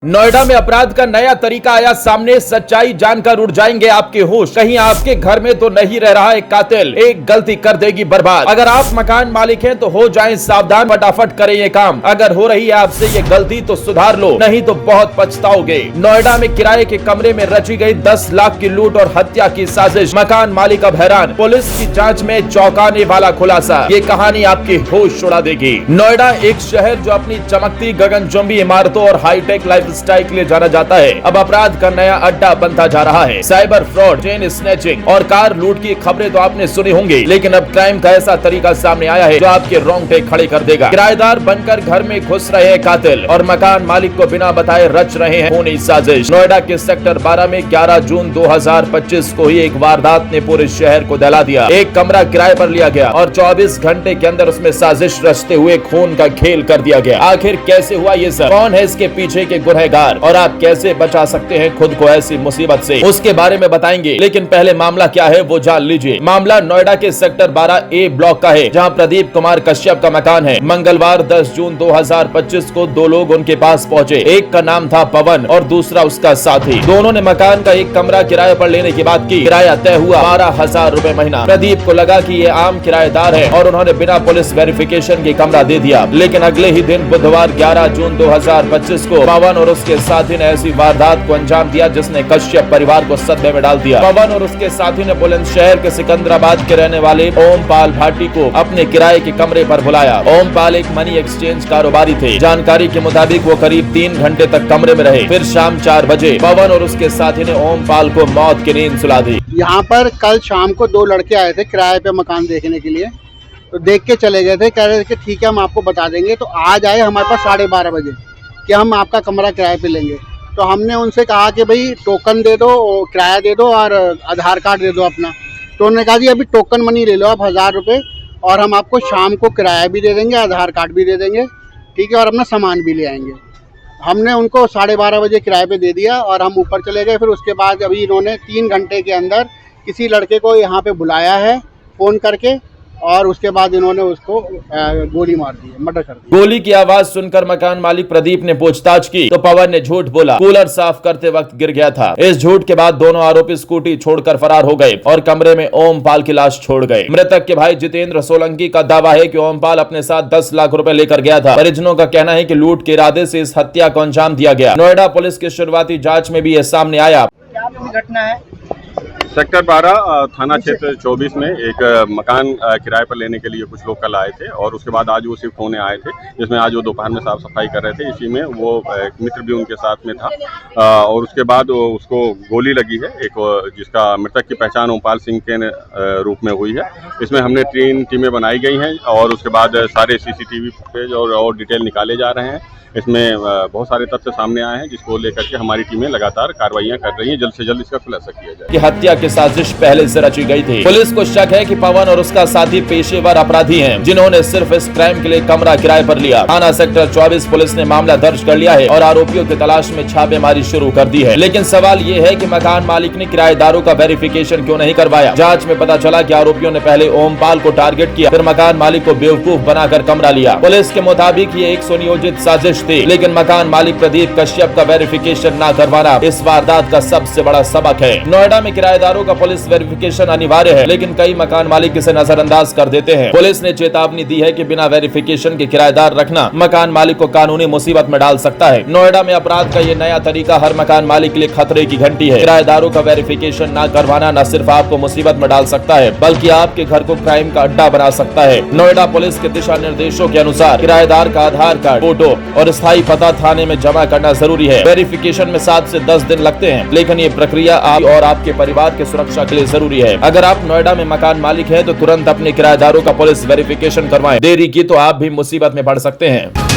नोएडा में अपराध का नया तरीका आया सामने। सच्चाई जानकर उड़ जाएंगे आपके होश। कहीं आपके घर में तो नहीं रह रहा एक कातिल, एक गलती कर देगी बर्बाद। अगर आप मकान मालिक हैं तो हो जाएं सावधान, फटाफट करें ये काम। अगर हो रही है आपसे ये गलती तो सुधार लो, नहीं तो बहुत पछताओगे। नोएडा में किराए के कमरे में रची गई 10 लाख की लूट और हत्या की साजिश। मकान मालिक अब हैरान, पुलिस की जांच में चौंकाने वाला खुलासा। ये कहानी आपके होश उड़ा देगी। नोएडा एक शहर जो अपनी चमकती गगनचुंबी इमारतों और हाईटेक लाइफ स्टाइल के लिए जाना जाता है, अब अपराध का नया अड्डा बनता जा रहा है। साइबर फ्रॉड, चेन स्नैचिंग और कार लूट की खबरें तो आपने सुनी होंगी, लेकिन अब क्राइम का ऐसा तरीका सामने आया है जो आपके रोंगटे खड़े कर देगा। किराएदार बनकर घर में घुस रहे हैं कातिल और मकान मालिक को बिना बताए रच रहे हैं खूनी साजिश। नोएडा के सेक्टर 12 में 11 जून 2025 को ही एक वारदात ने पूरे शहर को दहला दिया। एक कमरा किराए पर लिया गया और 24 घंटे के अंदर उसमें साजिश रचते हुए खून का खेल कर दिया गया। आखिर कैसे हुआ ये सब, कौन है इसके पीछे के गुनहगार और आप कैसे बचा सकते हैं खुद को ऐसी मुसीबत से, उसके बारे में बताएंगे। लेकिन पहले मामला क्या है वो जान लीजिए। मामला नोएडा के सेक्टर 12A ब्लॉक का है, जहां प्रदीप कुमार कश्यप का मकान है। मंगलवार 10 जून 2025 को दो लोग उनके पास पहुंचे। एक का नाम था पवन और दूसरा उसका साथी। दोनों ने मकान का एक कमरा किराए पर लेने की बात की। किराया तय हुआ 12,000 रूपए महीना। प्रदीप को लगा कि ये आम किराएदार है और उन्होंने बिना पुलिस वेरिफिकेशन के कमरा दे दिया। लेकिन अगले ही दिन बुधवार 11 जून 2025 को पवन और उसके साथी ने ऐसी वारदात को अंजाम दिया जिसने कश्यप परिवार को सदमे में डाल दिया। पवन और उसके साथी ने बुलंदशहर के सिकंदराबाद के रहने वाले ओमपाल भाटी को अपने किराए के कमरे पर बुलाया। ओमपाल एक मनी एक्सचेंज कारोबारी थे। जानकारी के मुताबिक वो करीब 3 घंटे तक कमरे में रहे। फिर शाम 4 बजे पवन और उसके साथी ने ओमपाल को मौत की नींद सुला दी। यहाँ पर कल शाम को 2 लड़के आए थे किराए पे मकान देखने के लिए, तो देख के चले गए थे। कह रहे थे कि ठीक है हम आपको बता देंगे। तो आज आए हमारे पास 12:30 बजे कि हम आपका कमरा किराए पे लेंगे। तो हमने उनसे कहा कि भाई टोकन दे दो, किराया दे दो और आधार कार्ड दे दो अपना। तो उन्होंने कहा जी अभी टोकन मनी ले लो आप 1000 रुपये और हम आपको शाम को किराया भी दे देंगे, आधार कार्ड भी दे देंगे, ठीक है, और अपना सामान भी ले आएंगे। हमने उनको 12:30 बजे किराए पे दे दिया और हम ऊपर चले गए। फिर उसके बाद अभी इन्होंने 3 घंटे के अंदर किसी लड़के को यहाँ पे बुलाया है फ़ोन करके और उसके बाद इन्होंने उसको गोली मार दी, मर्डर कर दी। गोली की आवाज सुनकर मकान मालिक प्रदीप ने पूछताछ की तो पवन ने झूठ बोला। कूलर साफ करते वक्त गिर गया था। इस झूठ के बाद दोनों आरोपी स्कूटी छोड़कर फरार हो गए और कमरे में ओमपाल की लाश छोड़ गए। मृतक के भाई जितेंद्र सोलंकी का दावा है कि ओमपाल अपने साथ 10 लाख रुपए लेकर गया था। परिजनों का कहना है कि लूट के इरादे से इस हत्या को अंजाम दिया गया। नोएडा पुलिस की शुरुआती जाँच में भी यह सामने आया। क्या पूरी घटना है? सेक्टर 12 थाना क्षेत्र 24 में एक मकान किराए पर लेने के लिए कुछ लोग कल आए थे और उसके बाद आज वो शिफ्ट होने आए थे, जिसमें आज वो दोपहर में साफ सफाई कर रहे थे। इसी में वो एक मित्र भी उनके साथ में था और उसके बाद उसको गोली लगी है, एक जिसका मृतक की पहचान ओमपाल सिंह के रूप में हुई है। इसमें हमने 3 टीमें बनाई गई हैं और उसके बाद सारे CCTV फुटेज और डिटेल निकाले जा रहे हैं। इसमें बहुत सारे तथ्य सामने आए हैं जिसको लेकर के हमारी टीमें लगातार कार्रवाइयां कर रही हैं। जल्द से जल्द इसका खुलासा किया जाए। हत्या की साजिश पहले से रची गई थी। पुलिस को शक है कि पवन और उसका साथी पेशेवर अपराधी हैं, जिन्होंने सिर्फ इस क्राइम के लिए कमरा किराए पर लिया। थाना सेक्टर 24 पुलिस ने मामला दर्ज कर लिया है और आरोपियों की तलाश में छापेमारी शुरू कर दी है। लेकिन सवाल ये है कि मकान मालिक ने किराएदारों का वेरिफिकेशन क्यों नहीं करवाया। जाँच में पता चला कि आरोपियों ने पहले ओमपाल को टारगेट किया, फिर मकान मालिक को बेवकूफ बनाकर कमरा लिया। पुलिस के मुताबिक ये एक सुनियोजित साजिश थी, लेकिन मकान मालिक प्रदीप कश्यप का वेरिफिकेशन न करवाना इस वारदात का सबसे बड़ा सबक है। नोएडा में किराएदारों का पुलिस वेरिफिकेशन अनिवार्य है, लेकिन कई मकान मालिक इसे नजरअंदाज कर देते हैं। पुलिस ने चेतावनी दी है कि बिना वेरिफिकेशन के किराएदार रखना मकान मालिक को कानूनी मुसीबत में डाल सकता है। नोएडा में अपराध का ये नया तरीका हर मकान मालिक के लिए खतरे की घंटी है। किराएदारों का वेरिफिकेशन न करवाना न सिर्फ आपको मुसीबत में डाल सकता है, बल्कि आपके घर को क्राइम का अड्डा बना सकता है। नोएडा पुलिस के दिशा निर्देशों के अनुसार किराएदार का आधार कार्ड, फोटो और स्थायी पता थाने में जमा करना जरूरी है। वेरिफिकेशन में 7 से 10 दिन लगते हैं, लेकिन ये प्रक्रिया आप और आपके परिवार की सुरक्षा के लिए जरूरी है। अगर आप नोएडा में मकान मालिक हैं तो तुरंत अपने किराएदारों का पुलिस वेरिफिकेशन करवाएं। देरी की तो आप भी मुसीबत में पड़ सकते हैं।